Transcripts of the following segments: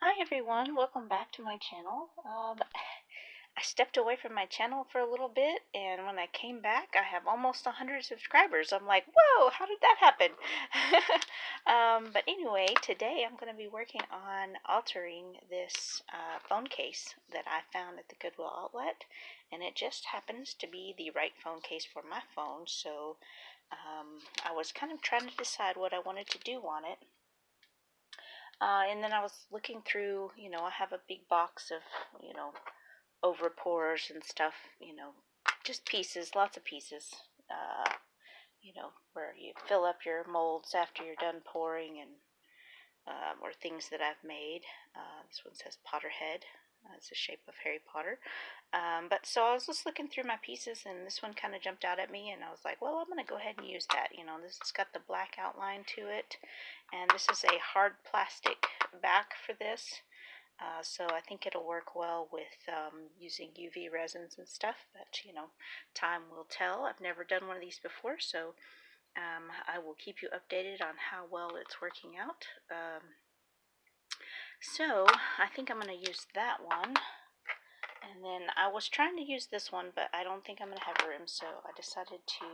Hi everyone, welcome back to my channel. I stepped away from my channel for a little bit, and when I came back, I have almost 100 subscribers. I'm like, whoa, how did that happen? But anyway, today I'm going to be working on altering this phone case that I found at the Goodwill outlet, and it just happens to be the right phone case for my phone, so I was kind of trying to decide what I wanted to do on it. And then I was looking through, I have a big box of, over pours and stuff, just pieces, lots of pieces, where you fill up your molds after you're done pouring and or things that I've made. This one says Potterhead. It's the shape of Harry Potter. But so I was just looking through my pieces, and this one kind of jumped out at me, and I was like, well, I'm going to go ahead and use that. This has got the black outline to it, and this is a hard plastic back for this. So I think it'll work well with using UV resins and stuff, but time will tell. I've never done one of these before, so I will keep you updated on how well it's working out. So I think I'm going to use that one, and then I was trying to use this one, but I don't think I'm going to have room, so I decided to,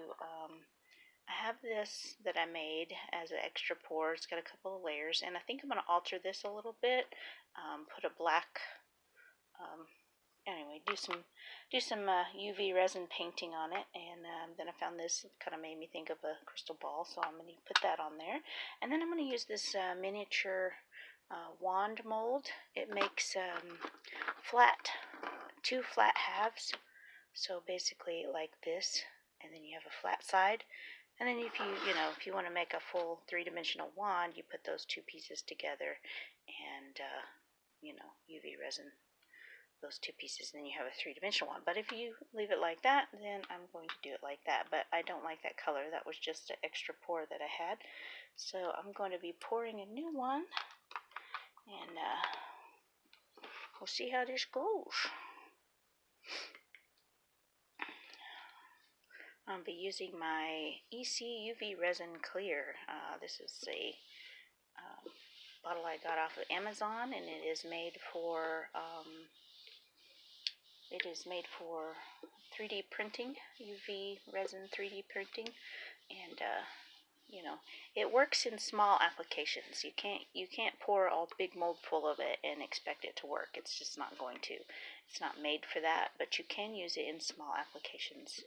I have this that I made as an extra pour. It's got a couple of layers, and I think I'm going to alter this a little bit, put a black, anyway, do some UV resin painting on it, and then I found this. It kind of made me think of a crystal ball, so I'm going to put that on there. And then I'm going to use this miniature wand mold. It makes two flat halves, so basically like this, and then you have a flat side. And then if you want to make a full three-dimensional wand, you put those two pieces together and UV resin those two pieces, and then you have a three-dimensional one. But if you leave it like that, then I'm going to do it like that. But I don't like that color. That was just an extra pour that I had. So I'm going to be pouring a new one, and we'll see how this goes. I'll be using my EC UV Resin Clear. This is a bottle I got off of Amazon, and it is made for 3D printing, UV resin 3D printing, and it works in small applications. You can't pour a big mold full of it and expect it to work. It's just not going to. It's not made for that, but you can use it in small applications,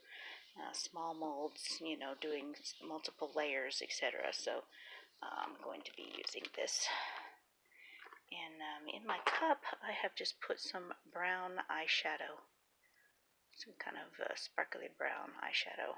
small molds, doing multiple layers, etc. So I'm going to be using this. And in my cup, I have just put some brown eyeshadow, some kind of sparkly brown eyeshadow.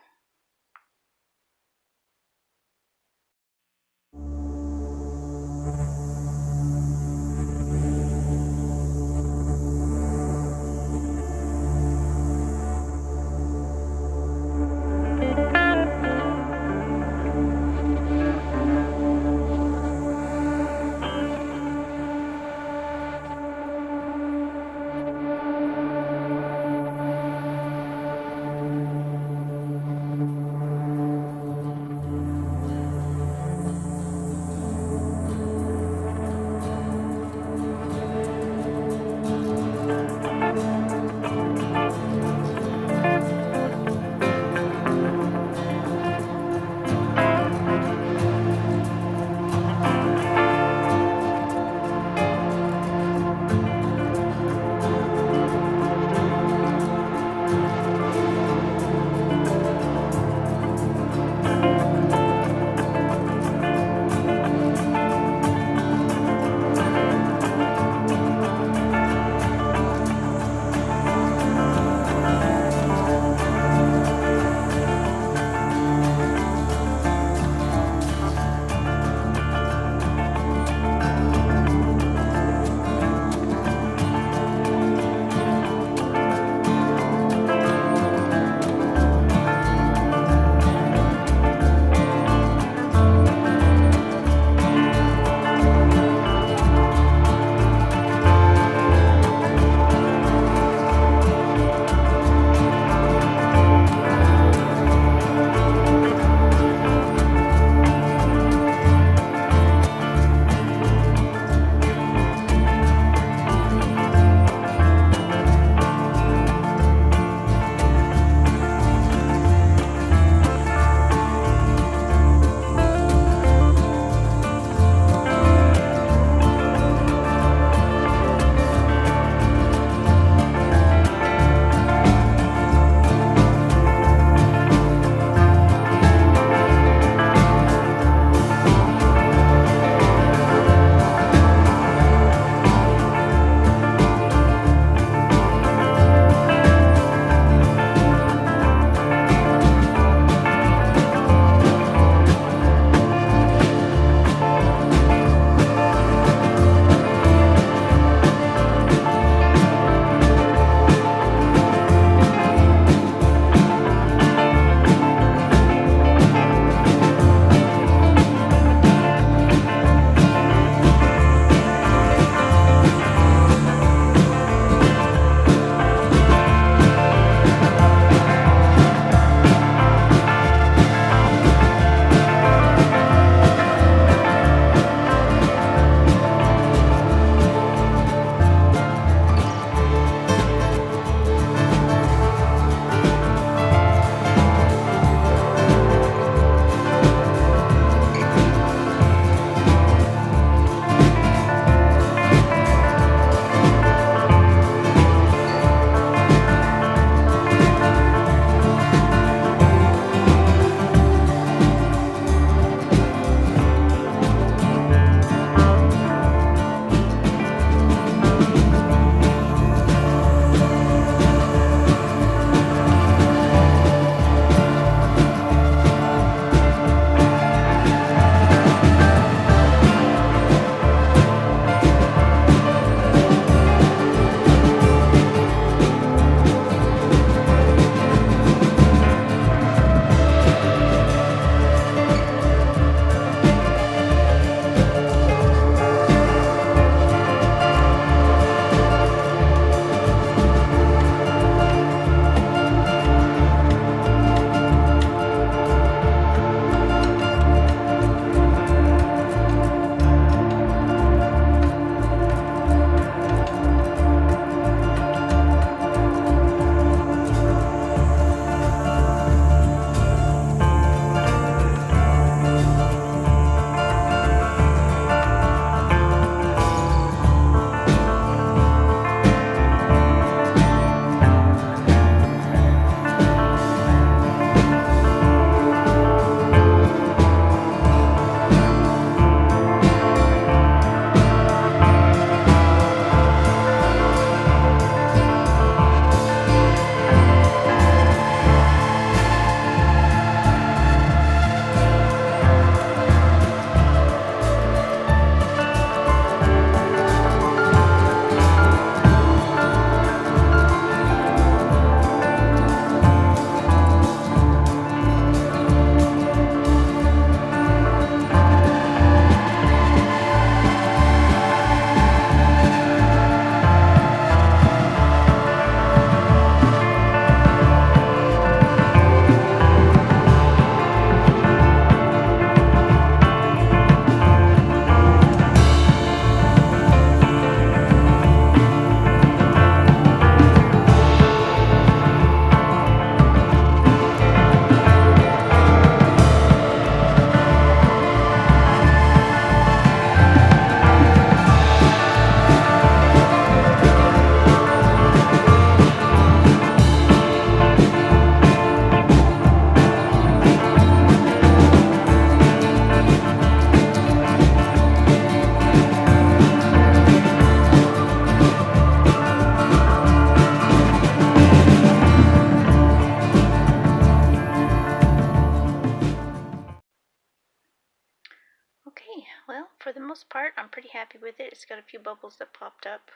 pretty happy with it. It's got a few bubbles that popped up.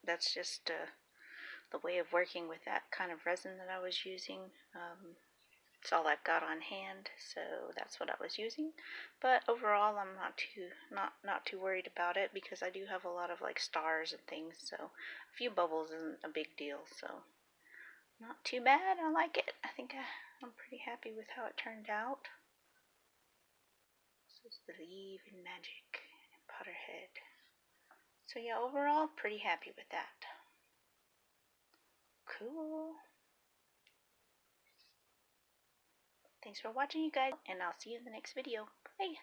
That's just the way of working with that kind of resin that I was using. It's all I've got on hand, so that's what I was using. But overall, I'm not too worried about it because I do have a lot of like stars and things, so a few bubbles isn't a big deal. So not too bad. I like it. I think I'm pretty happy with how it turned out. This is Believe in Magic and Potterhead. So yeah, overall, pretty happy with that. Cool. Thanks for watching, you guys, and I'll see you in the next video. Bye.